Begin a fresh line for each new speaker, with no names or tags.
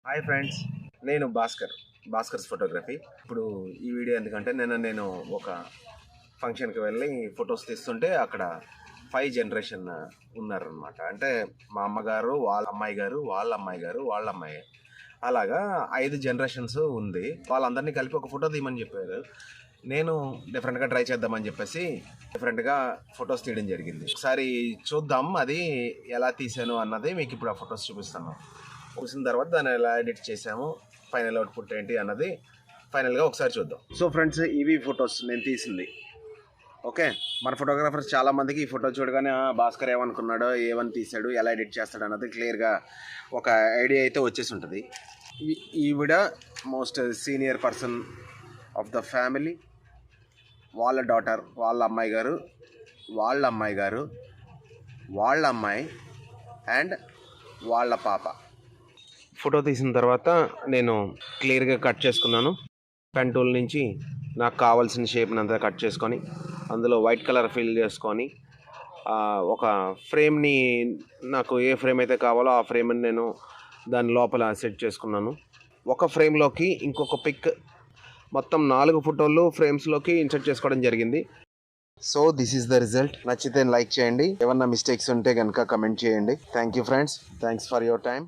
Hi friends, నేను Bhaskar's photography. ఇప్పుడు ఈ వీడియో ఎందుకంటే నేను ఒక ఫంక్షన్కి వెళ్ళి ఫొటోస్ తీస్తుంటే అక్కడ 5 జనరేషన్ ఉన్నారనమాట. అంటే మా అమ్మగారు, వాళ్ళ అమ్మాయి గారు, వాళ్ళ అమ్మాయి గారు, వాళ్ళ అమ్మాయి, అలాగా 5 జనరేషన్స్ ఉంది. వాళ్ళందరినీ కలిపి ఒక ఫోటో తీయమని చెప్పారు. నేను డిఫరెంట్గా ట్రై చేద్దామని చెప్పేసి డిఫరెంట్గా ఫొటోస్ తీయడం జరిగింది. ఒకసారి చూద్దాం అది ఎలా తీసాను అన్నది మీకు ఇప్పుడు ఆ ఫొటోస్ చూపిస్తాను. చూసిన తర్వాత దాన్ని ఎలా ఎడిట్ చేసాము, ఫైనల్ అవుట్పుట్ ఏంటి అన్నది ఫైనల్గా ఒకసారి చూద్దాం. సో ఫ్రెండ్స్, ఇవి ఫొటోస్ నేను తీసింది. ఓకే, మన ఫోటోగ్రాఫర్స్ చాలామందికి ఈ ఫోటో చూడగానే భాస్కర్ ఏమనుకున్నాడో, ఏమని తీసాడు, ఎలా ఎడిట్ చేస్తాడు అన్నది క్లియర్గా ఒక ఐడియా అయితే వచ్చేసి ఉంటుంది. ఈవిడ most senior person of the family. వాళ్ళ డాటర్, వాళ్ళ అమ్మాయి గారు, వాళ్ళ అమ్మాయి గారు, వాళ్ళ అమ్మాయి అండ్ వాళ్ళ పాప. ఫోటో తీసిన తర్వాత నేను క్లియర్గా కట్ చేసుకున్నాను. పెన్ టూల్ నుంచి నాకు కావాల్సిన షేప్ని అంతా కట్ చేసుకొని అందులో వైట్ కలర్ ఫిల్ చేసుకొని ఒక ఫ్రేమ్ని, నాకు ఏ ఫ్రేమ్ అయితే కావాలో ఆ ఫ్రేమ్ని నేను దాని లోపల సెట్ చేసుకున్నాను. ఒక ఫ్రేమ్లోకి ఇంకొక పిక్, మొత్తం 4 ఫోటోలు ఫ్రేమ్స్లోకి ఇన్సర్ట్ చేసుకోవడం జరిగింది. So this is the result. నచ్చితే లైక్ చేయండి, ఏమన్నా మిస్టేక్స్ ఉంటే కనుక కమెంట్ చేయండి. Thank you friends, thanks for your time.